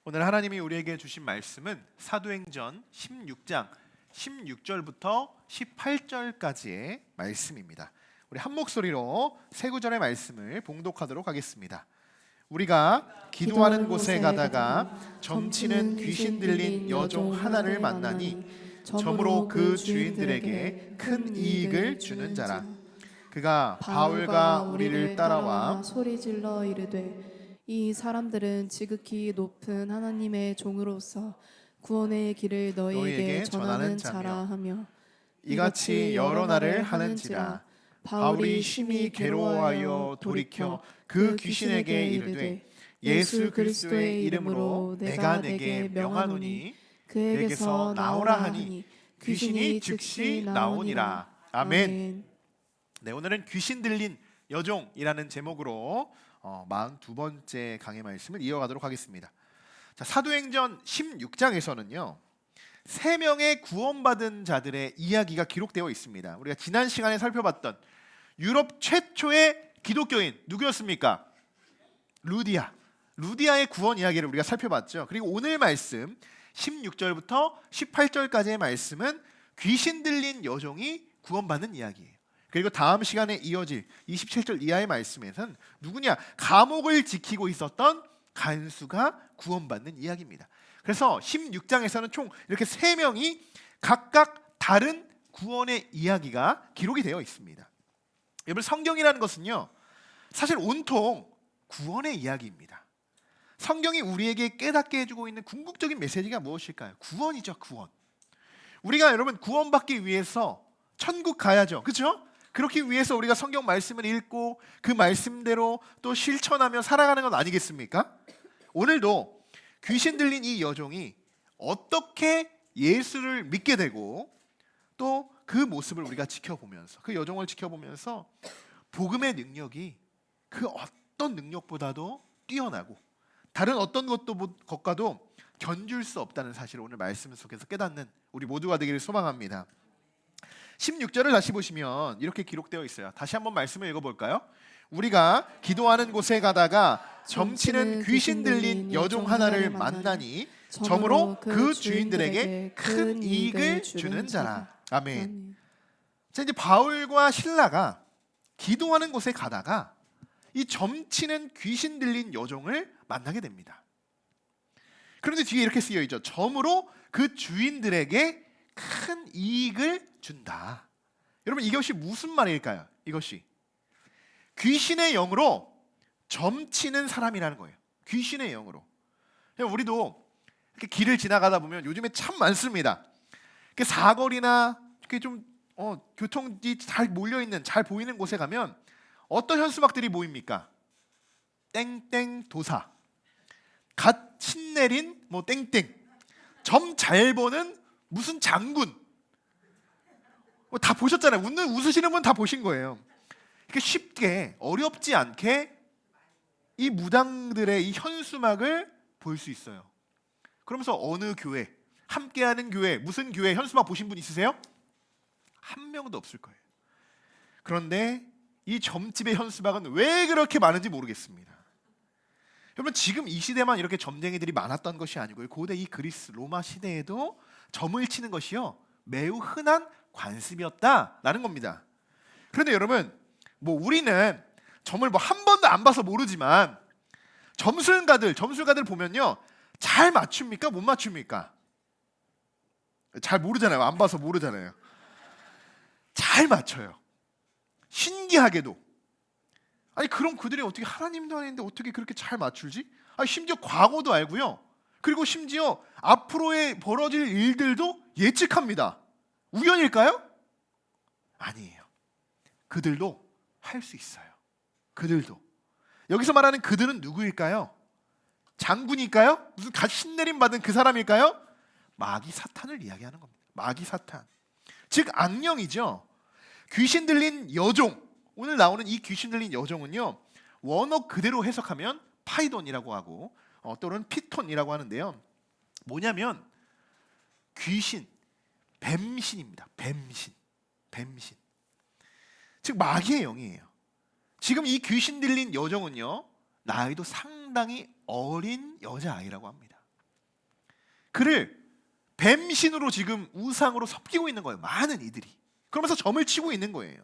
오늘 하나님이 우리에게 주신 말씀은 사도행전 16장 16절부터 18절까지의 말씀입니다. 우리 한 목소리로 세 구절의 말씀을 봉독하도록 하겠습니다. 우리가 기도하는 곳에 가다가 점치는 귀신 들린 여종 하나를 만나니 점으로 그 주인들에게 큰 이익을 주는 자라. 그가 바울과 우리를 따라와 소리질러 이르되 이 사람들은 지극히 높은 하나님의 종으로서 구원의 길을 너희에게 전하는 자라 하며 이같이 여러 날을 하는지라. 바울이 심히 괴로워하여 돌이켜 그 귀신에게 이르되 예수 그리스도의 이름으로 내가 내게 명하노니 그에게서 나오라 하니 귀신이 즉시 나오니라. 아멘. 네, 오늘은 귀신 들린 여종이라는 제목으로 42번째 강의 말씀을 이어가도록 하겠습니다. 자, 사도행전 16장에서는요 3명의 구원받은 자들의 이야기가 기록되어 있습니다. 우리가 지난 시간에 살펴봤던 유럽 최초의 기독교인 누구였습니까? 루디아의 구원 이야기를 우리가 살펴봤죠. 그리고 오늘 말씀 16절부터 18절까지의 말씀은 귀신 들린 여종이 구원받는 이야기예요. 그리고 다음 시간에 이어질 27절 이하의 말씀에서는 누구냐? 감옥을 지키고 있었던 간수가 구원받는 이야기입니다. 그래서 16장에서는 총 이렇게 3명이 각각 다른 구원의 이야기가 기록이 되어 있습니다. 여러분, 성경이라는 것은요 사실 온통 구원의 이야기입니다. 성경이 우리에게 깨닫게 해주고 있는 궁극적인 메시지가 무엇일까요? 구원이죠. 구원. 우리가 여러분 구원받기 위해서 천국 가야죠. 그렇죠? 그렇기 위해서 우리가 성경 말씀을 읽고 그 말씀대로 또 실천하며 살아가는 건 아니겠습니까? 오늘도 귀신 들린 이 여종이 어떻게 예수를 믿게 되고 또 그 모습을 우리가 지켜보면서, 그 여종을 지켜보면서 복음의 능력이 그 어떤 능력보다도 뛰어나고 다른 어떤 것과도 견줄 수 없다는 사실을 오늘 말씀 속에서 깨닫는 우리 모두가 되기를 소망합니다. 16절을 다시 보시면 이렇게 기록되어 있어요. 다시 한번 말씀을 읽어볼까요? 우리가 기도하는 곳에 가다가 점치는 귀신 들린 여종 하나를 만나니 점으로 그 주인들에게 큰 이익을 주는 자라. 아멘. 자, 이제 바울과 실라가 기도하는 곳에 가다가 이 점치는 귀신 들린 여종을 만나게 됩니다. 그런데 뒤에 이렇게 쓰여 있죠. 점으로 그 주인들에게 큰 이익을 준다. 여러분, 이것이 무슨 말일까요? 이것이 귀신의 영으로 점치는 사람이라는 거예요. 귀신의 영으로. 우리도 이렇게 길을 지나가다 보면 요즘에 참 많습니다. 사거리나 이렇게 좀 교통이 잘 몰려 있는, 잘 보이는 곳에 가면 어떤 현수막들이 보입니까? 땡땡 도사, 갓 신내린 뭐 땡땡, 점 잘 보는 무슨 장군. 다 보셨잖아요. 웃으시는 분 다 보신 거예요. 이렇게 쉽게 어렵지 않게 이 무당들의 이 현수막을 볼 수 있어요. 그러면서 어느 교회, 함께하는 교회, 무슨 교회 현수막 보신 분 있으세요? 한 명도 없을 거예요. 그런데 이 점집의 현수막은 왜 그렇게 많은지 모르겠습니다. 여러분, 지금 이 시대만 이렇게 점쟁이들이 많았던 것이 아니고요, 고대 이 그리스 로마 시대에도 점을 치는 것이요 매우 흔한 관습이었다라는 겁니다. 그런데 여러분, 우리는 점을 한 번도 안 봐서 모르지만 점술가들 보면요 잘 맞춥니까? 못 맞춥니까? 잘 모르잖아요. 안 봐서 모르잖아요. 잘 맞춰요. 신기하게도. 아니, 그럼 그들이 어떻게, 하나님도 아닌데 어떻게 그렇게 잘 맞추지? 아니, 심지어 과거도 알고요. 그리고 심지어 앞으로의 벌어질 일들도 예측합니다. 우연일까요? 아니에요. 그들도 할 수 있어요. 그들도. 여기서 말하는 그들은 누구일까요? 장군일까요? 무슨 갓 신내림 받은 그 사람일까요? 마귀 사탄을 이야기하는 겁니다. 마귀 사탄. 즉 악령이죠. 귀신 들린 여종. 오늘 나오는 이 귀신 들린 여종은요 원어 그대로 해석하면 파이돈이라고 하고 또는 피톤이라고 하는데요, 뭐냐면 귀신, 뱀신입니다. 뱀신. 즉 마귀의 영이에요. 지금 이 귀신 들린 여종은요 나이도 상당히 어린 여자아이라고 합니다. 그를 뱀신으로 지금 우상으로 섬기고 있는 거예요. 많은 이들이. 그러면서 점을 치고 있는 거예요.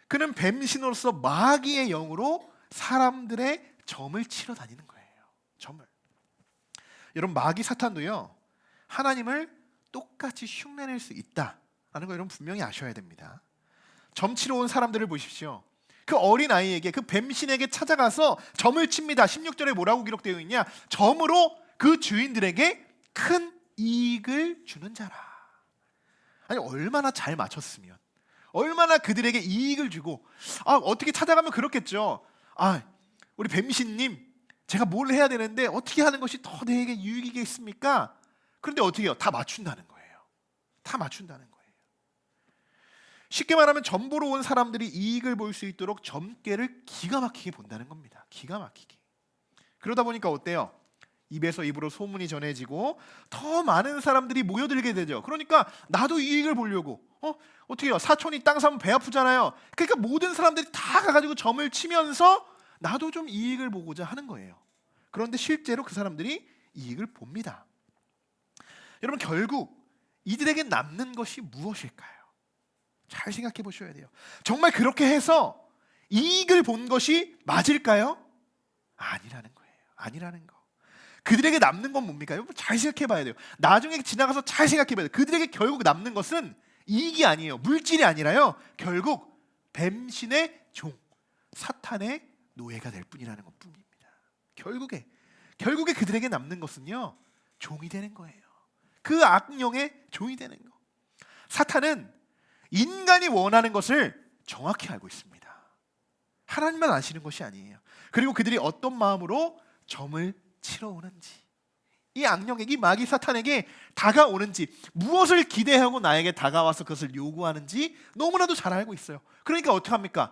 그는 뱀신으로서 마귀의 영으로 사람들의 점을 치러 다니는 거예요. 점을. 여러분, 마귀 사탄도요, 하나님을 똑같이 흉내낼 수 있다라는 거 여러분 분명히 아셔야 됩니다. 점 치러 온 사람들을 보십시오. 그 어린 아이에게, 그 뱀신에게 찾아가서 점을 칩니다. 16절에 뭐라고 기록되어 있냐? 점으로 그 주인들에게 큰 이익을 주는 자라. 아니, 얼마나 잘 맞췄으면, 얼마나 그들에게 이익을 주고, 어떻게 찾아가면 그렇겠죠. 우리 뱀신님, 제가 뭘 해야 되는데 어떻게 하는 것이 더 내게 유익이겠습니까? 그런데 어떻게 해요? 다 맞춘다는 거예요. 다 맞춘다는 거예요. 쉽게 말하면 점 보러 온 사람들이 이익을 볼 수 있도록 점괘를 기가 막히게 본다는 겁니다. 기가 막히게. 그러다 보니까 어때요? 입에서 입으로 소문이 전해지고 더 많은 사람들이 모여들게 되죠. 그러니까 나도 이익을 보려고 어떻게 해요? 사촌이 땅 사면 배 아프잖아요. 그러니까 모든 사람들이 다 가가지고 점을 치면서 나도 좀 이익을 보고자 하는 거예요. 그런데 실제로 그 사람들이 이익을 봅니다. 여러분, 결국 이들에게 남는 것이 무엇일까요? 잘 생각해 보셔야 돼요. 정말 그렇게 해서 이익을 본 것이 맞을까요? 아니라는 거예요. 아니라는 거. 그들에게 남는 건 뭡니까? 여러분, 잘 생각해 봐야 돼요. 나중에 지나가서 잘 생각해 봐야 돼요. 그들에게 결국 남는 것은 이익이 아니에요. 물질이 아니라요. 결국 뱀신의 종, 사탄의 노예가 될 뿐이라는 것뿐입니다. 결국에 그들에게 남는 것은요, 종이 되는 거예요. 그 악령의 종이 되는 거. 사탄은 인간이 원하는 것을 정확히 알고 있습니다. 하나님만 아시는 것이 아니에요. 그리고 그들이 어떤 마음으로 점을 치러 오는지, 이 악령에게, 이 마귀 사탄에게 다가오는지, 무엇을 기대하고 나에게 다가와서 그것을 요구하는지 너무나도 잘 알고 있어요. 그러니까 어떻게 합니까?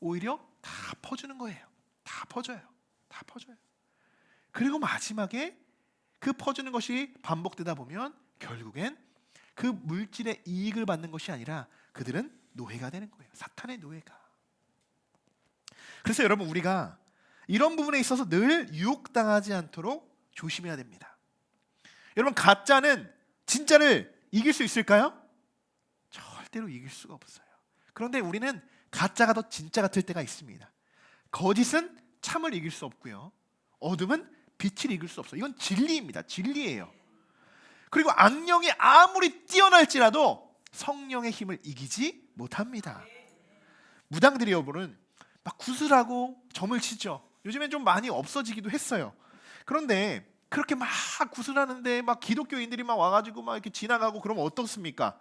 오히려 다 퍼주는 거예요. 다 퍼져요. 다 퍼져요. 그리고 마지막에 그 퍼주는 것이 반복되다 보면 결국엔 그 물질의 이익을 받는 것이 아니라 그들은 노예가 되는 거예요. 사탄의 노예가. 그래서 여러분, 우리가 이런 부분에 있어서 늘 유혹당하지 않도록 조심해야 됩니다. 여러분, 가짜는 진짜를 이길 수 있을까요? 절대로 이길 수가 없어요. 그런데 우리는 가짜가 더 진짜 같을 때가 있습니다. 거짓은 참을 이길 수 없고요, 어둠은 빛을 이길 수 없어요. 이건 진리입니다. 진리예요. 그리고 악령이 아무리 뛰어날지라도 성령의 힘을 이기지 못합니다. 무당들이 여러분은 막 구슬하고 점을 치죠. 요즘엔 좀 많이 없어지기도 했어요. 그런데 그렇게 막 구슬하는데 막 기독교인들이 막 와가지고 막 이렇게 지나가고 그러면 어떻습니까?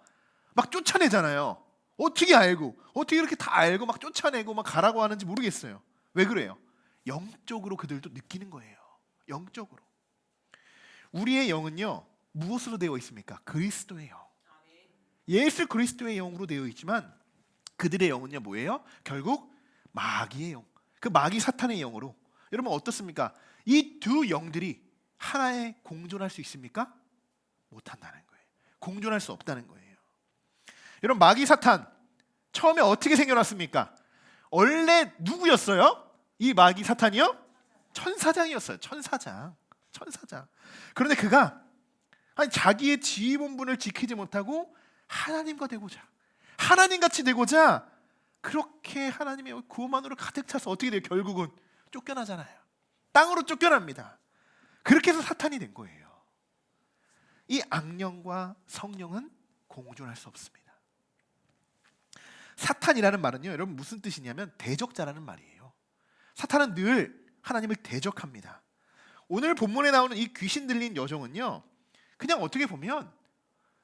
막 쫓아내잖아요. 어떻게 알고, 어떻게 이렇게 다 알고 막 쫓아내고 막 가라고 하는지 모르겠어요. 왜 그래요? 영적으로 그들도 느끼는 거예요. 영적으로. 우리의 영은요, 무엇으로 되어 있습니까? 그리스도의 영. 예수 그리스도의 영으로 되어 있지만 그들의 영은요, 뭐예요? 결국 마귀의 영, 그 마귀 사탄의 영으로. 여러분, 어떻습니까? 이 두 영들이 하나에 공존할 수 있습니까? 못한다는 거예요. 공존할 수 없다는 거예요. 여러분, 마귀 사탄 처음에 어떻게 생겨났습니까? 원래 누구였어요? 이 마귀 사탄이요? 천사장이었어요. 천사장. 그런데 그가 자기의 지휘 본분을 지키지 못하고 하나님과 되고자, 하나님같이 되고자 그렇게 하나님의 구원만으로 가득 차서 어떻게 돼요? 결국은 쫓겨나잖아요. 땅으로 쫓겨납니다. 그렇게 해서 사탄이 된 거예요. 이 악령과 성령은 공존할 수 없습니다. 사탄이라는 말은요, 여러분, 무슨 뜻이냐면 대적자라는 말이에요. 사탄은 늘 하나님을 대적합니다. 오늘 본문에 나오는 이 귀신 들린 여종은요, 그냥 어떻게 보면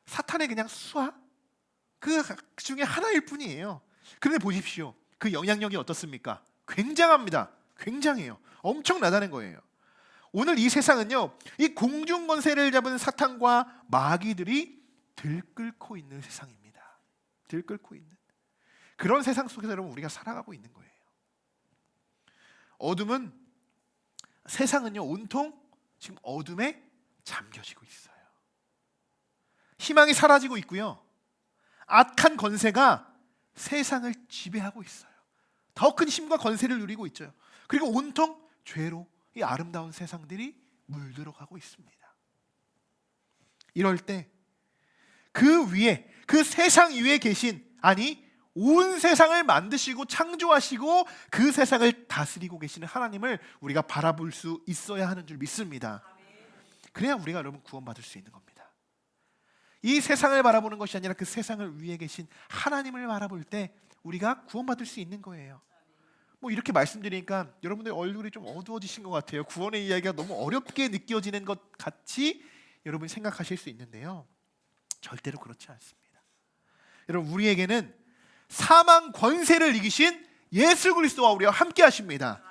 사탄의 그냥 수하, 그 중에 하나일 뿐이에요. 그런데 보십시오, 그 영향력이 어떻습니까? 굉장합니다. 굉장해요. 엄청나다는 거예요. 오늘 이 세상은요, 이 공중 권세를 잡은 사탄과 마귀들이 들끓고 있는 세상입니다. 들끓고 있는 그런 세상 속에서 여러분, 우리가 살아가고 있는 거예요. 어둠은, 세상은요, 온통 지금 어둠에 잠겨지고 있어요. 희망이 사라지고 있고요, 악한 권세가 세상을 지배하고 있어요. 더 큰 힘과 권세를 누리고 있죠. 그리고 온통 죄로 이 아름다운 세상들이 물들어가고 있습니다. 이럴 때 그 위에, 그 세상 위에 계신, 아니 온 세상을 만드시고 창조하시고 그 세상을 다스리고 계시는 하나님을 우리가 바라볼 수 있어야 하는 줄 믿습니다. 그래야 우리가 여러분 구원받을 수 있는 겁니다. 이 세상을 바라보는 것이 아니라 그 세상을 위에 계신 하나님을 바라볼 때 우리가 구원받을 수 있는 거예요. 뭐 이렇게 말씀드리니까 여러분들 얼굴이 좀 어두워지신 것 같아요. 구원의 이야기가 너무 어렵게 느껴지는 것 같이 여러분이 생각하실 수 있는데요, 절대로 그렇지 않습니다. 여러분, 우리에게는 사망 권세를 이기신 예수 그리스도와 우리와 함께 하십니다.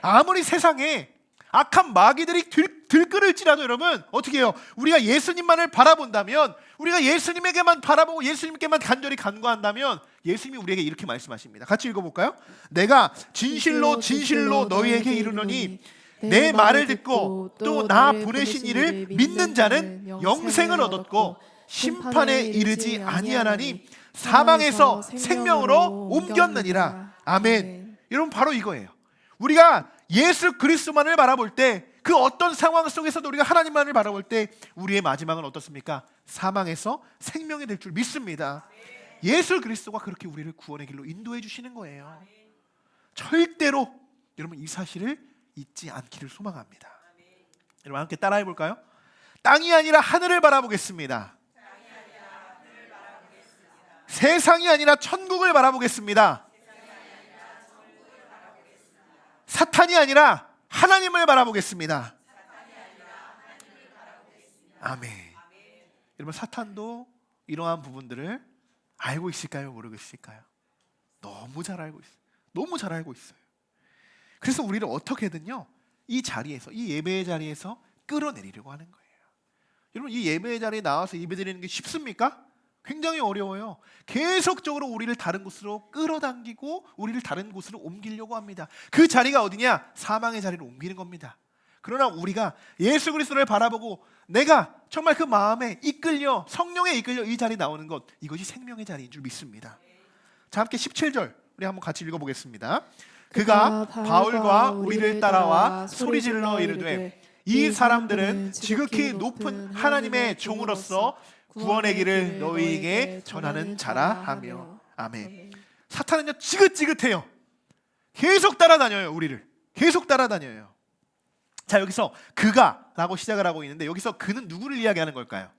아무리 세상에 악한 마귀들이 들끓을지라도 여러분 어떻게 해요? 우리가 예수님만을 바라본다면, 우리가 예수님에게만 바라보고 예수님께만 간절히 간구한다면 예수님이 우리에게 이렇게 말씀하십니다. 같이 읽어볼까요? 내가 진실로 진실로 너희에게 이르노니 내 말을 듣고 또 나 보내신 이를 믿는 자는 영생을 얻었고 심판에 이르지 아니하나니 사망에서 생명으로 옮겼느니라. 아멘. 여러분, 바로 이거예요. 우리가 예수 그리스도만을 바라볼 때, 그 어떤 상황 속에서도 우리가 하나님만을 바라볼 때 우리의 마지막은 어떻습니까? 사망에서 생명이 될 줄 믿습니다. 예수 그리스도가 그렇게 우리를 구원의 길로 인도해 주시는 거예요. 절대로 여러분 이 사실을 잊지 않기를 소망합니다. 여러분 함께 따라해 볼까요? 땅이 아니라 하늘을 바라보겠습니다. 세상이 아니라 천국을 바라보겠습니다. 사탄이 아니라 하나님을 바라보겠습니다. 아멘. 여러분, 사탄도 이러한 부분들을 알고 있을까요? 모르고 있을까요? 너무 잘 알고 있어요. 너무 잘 알고 있어요. 그래서 우리를 어떻게든요 이 자리에서, 이 예배의 자리에서 끌어내리려고 하는 거예요. 여러분, 이 예배의 자리에 나와서 예배드리는 게 쉽습니까? 굉장히 어려워요. 계속적으로 우리를 다른 곳으로 끌어당기고 우리를 다른 곳으로 옮기려고 합니다. 그 자리가 어디냐? 사망의 자리로 옮기는 겁니다. 그러나 우리가 예수 그리스도를 바라보고 내가 정말 그 마음에 이끌려, 성령에 이끌려 이 자리에 나오는 것, 이것이 생명의 자리인 줄 믿습니다. 자, 함께 17절 우리 한번 같이 읽어보겠습니다. 그가 바울과 우리를 따라와 소리질러 이르되 이 사람들은 지극히 높은 하나님의 종으로서 구원의 길을 너희에게 전하는 자라 하며. 아멘. 사탄은요 지긋지긋해요. 계속 따라다녀요. 우리를 계속 따라다녀요. 자, 여기서 그가 라고 시작을 하고 있는데 여기서 그는 누구를 이야기하는 걸까요?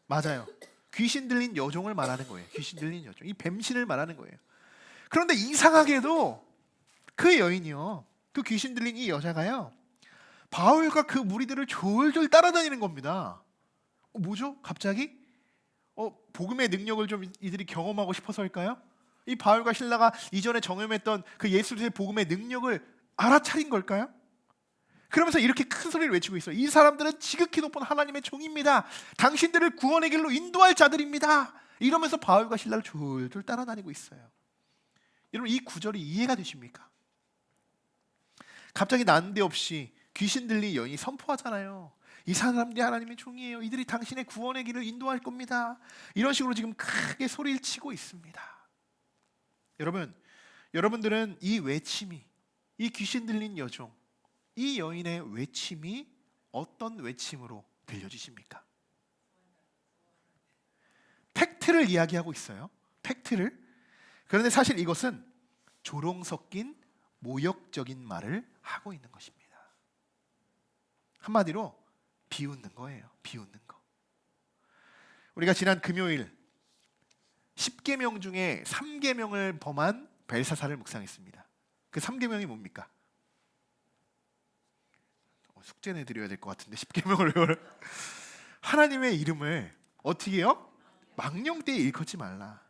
맞아요. 귀신 들린 여종을 말하는 거예요. 귀신 들린 여종, 이 뱀신을 말하는 거예요. 그런데 이상하게도 그 여인이요, 그 귀신 들린 이 여자가요, 바울과 그 무리들을 졸졸 따라다니는 겁니다. 뭐죠? 갑자기? 복음의 능력을 좀 이들이 경험하고 싶어서일까요? 이 바울과 실라가 이전에 경험했던 그 예수의 복음의 능력을 알아차린 걸까요? 그러면서 이렇게 큰 소리를 외치고 있어요. 이 사람들은 지극히 높은 하나님의 종입니다. 당신들을 구원의 길로 인도할 자들입니다. 이러면서 바울과 실라를 졸졸 따라다니고 있어요. 여러분, 이 구절이 이해가 되십니까? 갑자기 난데없이 귀신 들린 여인이 선포하잖아요. 이 사람들이 하나님의 종이에요. 이들이 당신의 구원의 길을 인도할 겁니다. 이런 식으로 지금 크게 소리를 치고 있습니다. 여러분, 여러분들은 이 외침이, 이 귀신 들린 여종, 이 여인의 외침이 어떤 외침으로 들려지십니까? 팩트를 이야기하고 있어요. 팩트를. 그런데 사실 이것은 조롱 섞인 모욕적인 말을 하고 있는 것입니다. 한마디로 비웃는 거예요. 비웃는 거. 우리가 지난 금요일 10계명 중에 3계명을 범한 벨사사를 묵상했습니다. 그 3계명이 뭡니까? 숙제 내드려야 될 것 같은데 10계명을 외워라. 하나님의 이름을 어떻게 해요? 망령되이 일컫지 말라.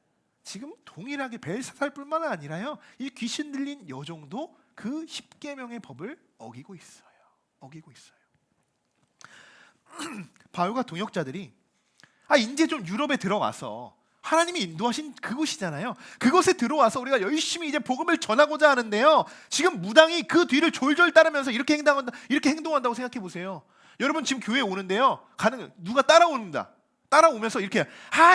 지금 동일하게 벨사살뿐만 아니라요, 이 귀신 들린 여종도 그 10계명의 법을 어기고 있어요. 어기고 있어요. 바울과 동역자들이 이제 좀 유럽에 들어와서 하나님이 인도하신 그곳이잖아요. 그곳에 들어와서 우리가 열심히 이제 복음을 전하고자 하는데요, 지금 무당이 그 뒤를 졸졸 따르면서 이렇게 행동한다고 생각해 보세요. 여러분 지금 교회에 오는데요, 누가 따라옵니다. 따라오면서 이렇게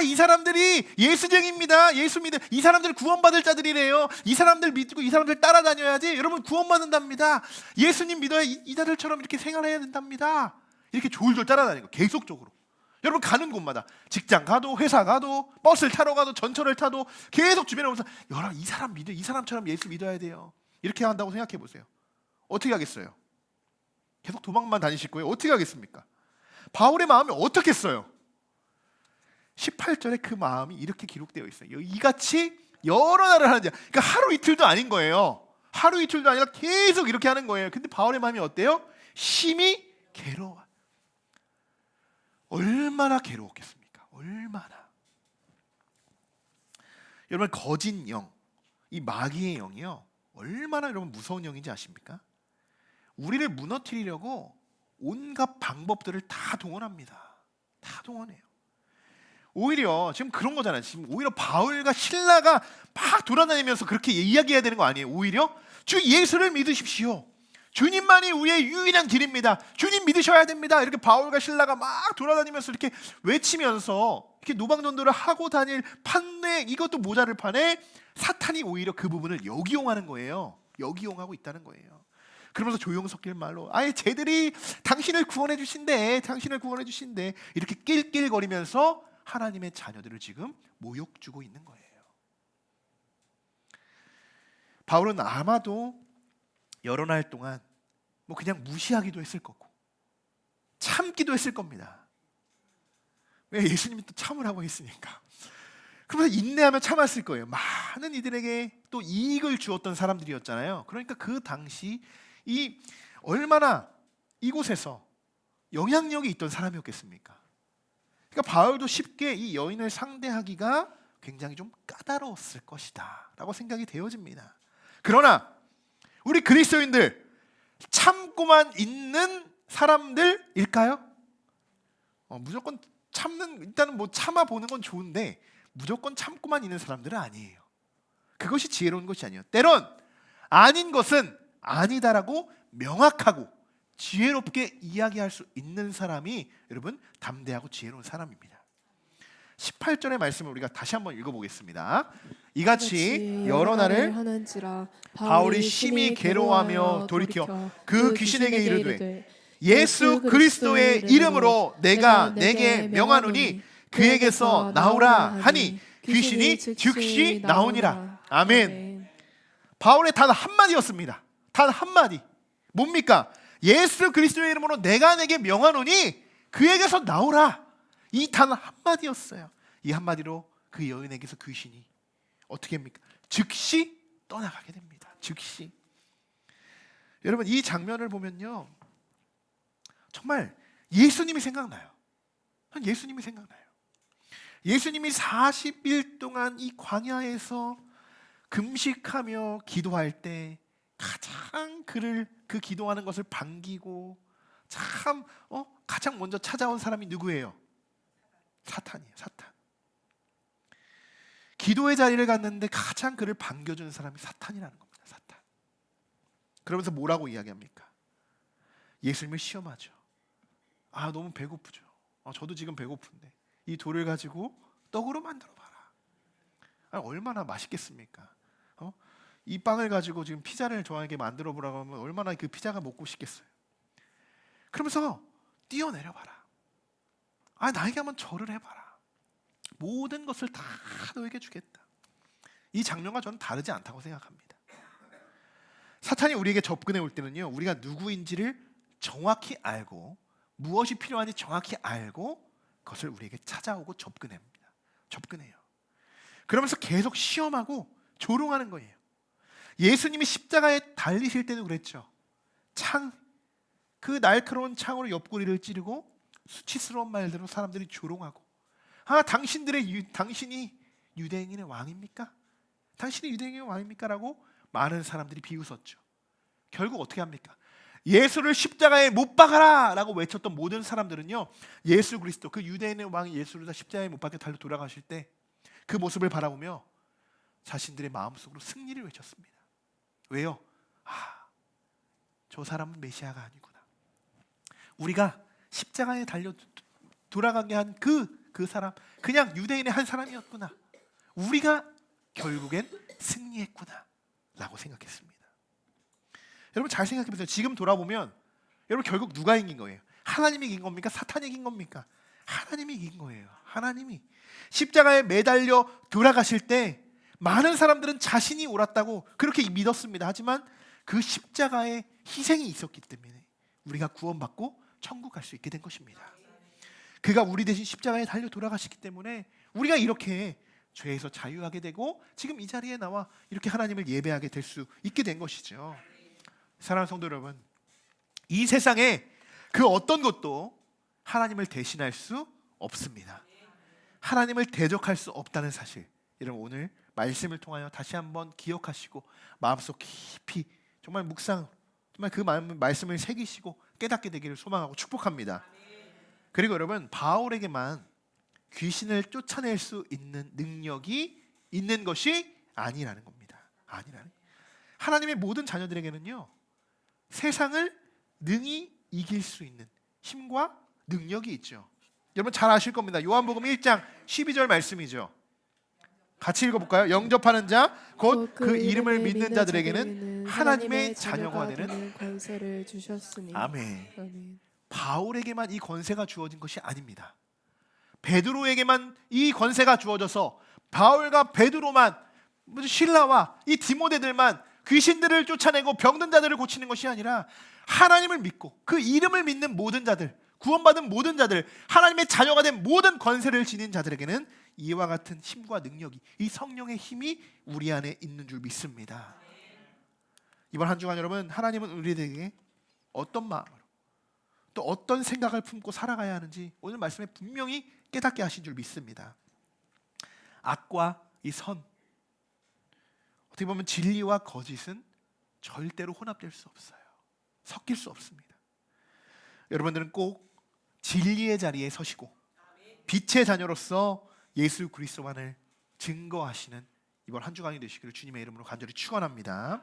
이 사람들이 예수쟁입니다. 예수 믿는 이 사람들 구원받을 자들이래요. 이 사람들 믿고 이 사람들 따라다녀야지 여러분 구원받는답니다. 예수님 믿어야 이 자들처럼 이렇게 생활해야 된답니다. 이렇게 졸졸 따라다니는 거 계속적으로. 여러분 가는 곳마다 직장 가도 회사 가도 버스를 타러 가도 전철을 타도 계속 주변에 오면서 여러분 이 사람 믿어, 이 사람처럼 예수 믿어야 돼요. 이렇게 한다고 생각해 보세요. 어떻게 하겠어요? 계속 도망만 다니실 거예요? 어떻게 하겠습니까? 바울의 마음이 어떻겠어요? 18절에 그 마음이 이렇게 기록되어 있어요. 이같이 여러 날을 하는 자. 그러니까 하루 이틀도 아닌 거예요. 하루 이틀도 아니라 계속 이렇게 하는 거예요. 근데 바울의 마음이 어때요? 심히 괴로워. 얼마나 괴로웠겠습니까? 얼마나. 여러분 거짓 영, 이 마귀의 영이요, 얼마나 여러분 무서운 영인지 아십니까? 우리를 무너뜨리려고 온갖 방법들을 다 동원합니다. 다 동원해요. 오히려 지금 그런 거잖아요. 지금 오히려 바울과 실라가 막 돌아다니면서 그렇게 이야기해야 되는 거 아니에요. 오히려 주 예수를 믿으십시오. 주님만이 우리의 유일한 길입니다. 주님 믿으셔야 됩니다. 이렇게 바울과 실라가 막 돌아다니면서 이렇게 외치면서 이렇게 노방전도를 하고 다닐 판에 이것도 모자를 판에 사탄이 오히려 그 부분을 역이용하는 거예요. 역이용하고 있다는 거예요. 그러면서 조용 섞일 말로 아예 쟤들이 당신을 구원해 주신대, 당신을 구원해 주신대 이렇게 낄낄거리면서 하나님의 자녀들을 지금 모욕 주고 있는 거예요. 바울은 아마도 여러 날 동안 뭐 그냥 무시하기도 했을 거고 참기도 했을 겁니다. 왜? 예수님이 또 참으라고 했으니까. 그러면서 인내하며 참았을 거예요. 많은 이들에게 또 이익을 주었던 사람들이었잖아요. 그러니까 그 당시 이 얼마나 이곳에서 영향력이 있던 사람이었겠습니까? 그러니까 바울도 쉽게 이 여인을 상대하기가 굉장히 좀 까다로웠을 것이다 라고 생각이 되어집니다. 그러나 우리 그리스도인들 참고만 있는 사람들일까요? 무조건 참는, 일단은 뭐 참아보는 건 좋은데 무조건 참고만 있는 사람들은 아니에요. 그것이 지혜로운 것이 아니에요. 때론 아닌 것은 아니다라고 명확하고 지혜롭게 이야기할 수 있는 사람이 여러분 담대하고 지혜로운 사람입니다. 18절의 말씀을 우리가 다시 한번 읽어보겠습니다. 이같이 여러 날을 하는지라 바울이 심히 괴로워하며 돌이켜 그 귀신에게 이르되 예수 그리스도의 이름으로 내가 내게 명하노니 그에게서 나오라 하니 귀신이 즉시 나오니라. 아멘. 바울의 단 한마디였습니다. 단 한마디. 뭡니까? 예수 그리스도의 이름으로 내가 내게 명하노니 그에게서 나오라. 이 단 한마디였어요. 이 한마디로 그 여인에게서 귀신이 어떻게 합니까? 즉시 떠나가게 됩니다. 즉시. 여러분 이 장면을 보면요 정말 예수님이 생각나요. 예수님이 생각나요. 예수님이 40일 동안 이 광야에서 금식하며 기도할 때 가장 그 기도하는 것을 반기고 가장 먼저 찾아온 사람이 누구예요? 사탄이에요. 사탄. 기도의 자리를 갔는데 가장 그를 반겨주는 사람이 사탄이라는 겁니다. 사탄. 그러면서 뭐라고 이야기합니까? 예수님을 시험하죠. 아 너무 배고프죠. 저도 지금 배고픈데 이 돌을 가지고 떡으로 만들어 봐라. 얼마나 맛있겠습니까? 이 빵을 가지고 지금 피자를 저에게 만들어 보라고 하면 얼마나 그 피자가 먹고 싶겠어요. 그러면서 뛰어내려 봐라. 나에게 한번 절을 해봐라. 모든 것을 다 너에게 주겠다. 이 장면과 저는 다르지 않다고 생각합니다. 사탄이 우리에게 접근해 올 때는요 우리가 누구인지를 정확히 알고 무엇이 필요한지 정확히 알고 그것을 우리에게 찾아오고 접근해요. 그러면서 계속 시험하고 조롱하는 거예요. 예수님이 십자가에 달리실 때도 그랬죠. 그 날카로운 창으로 옆구리를 찌르고 수치스러운 말대로 사람들이 조롱하고 당신이 유대인의 왕입니까? 당신이 유대인의 왕입니까? 라고 많은 사람들이 비웃었죠. 결국 어떻게 합니까? 예수를 십자가에 못 박아라 라고 외쳤던 모든 사람들은요 예수 그리스도 그 유대인의 왕 예수를 십자가에 못 박혀 달려 돌아가실 때 그 모습을 바라보며 자신들의 마음속으로 승리를 외쳤습니다. 왜요? 저 사람은 메시아가 아니구나. 우리가 십자가에 달려 돌아가게 한 그 사람 그냥 유대인의 한 사람이었구나. 우리가 결국엔 승리했구나 라고 생각했습니다. 여러분 잘 생각해보세요. 지금 돌아보면 여러분 결국 누가 이긴 거예요? 하나님이 이긴 겁니까? 사탄이 이긴 겁니까? 하나님이 이긴 거예요. 하나님이 십자가에 매달려 돌아가실 때 많은 사람들은 자신이 옳았다고 그렇게 믿었습니다. 하지만 그 십자가에 희생이 있었기 때문에 우리가 구원받고 천국 갈 수 있게 된 것입니다. 그가 우리 대신 십자가에 달려 돌아가시기 때문에 우리가 이렇게 죄에서 자유하게 되고 지금 이 자리에 나와 이렇게 하나님을 예배하게 될 수 있게 된 것이죠. 사랑하는 성도 여러분, 이 세상에 그 어떤 것도 하나님을 대신할 수 없습니다. 하나님을 대적할 수 없다는 사실, 여러분 오늘 말씀을 통하여 다시 한번 기억하시고 마음속 깊이 정말 묵상, 정말 그 말씀을 새기시고 깨닫게 되기를 소망하고 축복합니다. 그리고 여러분, 바울에게만 귀신을 쫓아낼 수 있는 능력이 있는 것이 아니라는 겁니다. 아니라는. 하나님의 모든 자녀들에게는요, 세상을 능히 이길 수 있는 힘과 능력이 있죠. 여러분 잘 아실 겁니다. 요한복음 1장 12절 말씀이죠. 같이 읽어볼까요? 영접하는 자 곧 그 이름을 믿는 자들에게는 하나님의 자녀가 되는 권세를 주셨으니. 아멘. 아멘. 바울에게만 이 권세가 주어진 것이 아닙니다. 베드로에게만 이 권세가 주어져서 바울과 베드로만, 신라와 이 디모데들만 귀신들을 쫓아내고 병든 자들을 고치는 것이 아니라 하나님을 믿고 그 이름을 믿는 모든 자들, 구원받은 모든 자들, 하나님의 자녀가 된 모든 권세를 지닌 자들에게는 이와 같은 힘과 능력이, 이 성령의 힘이 우리 안에 있는 줄 믿습니다. 이번 한 주간 여러분, 하나님은 우리에게 어떤 마음으로 또 어떤 생각을 품고 살아가야 하는지 오늘 말씀에 분명히 깨닫게 하신 줄 믿습니다. 악과 이 선, 어떻게 보면 진리와 거짓은 절대로 혼합될 수 없어요. 섞일 수 없습니다. 여러분들은 꼭 진리의 자리에 서시고 빛의 자녀로서 예수 그리스도만을 증거하시는 이번 한 주간이 되시기를 주님의 이름으로 간절히 축원합니다.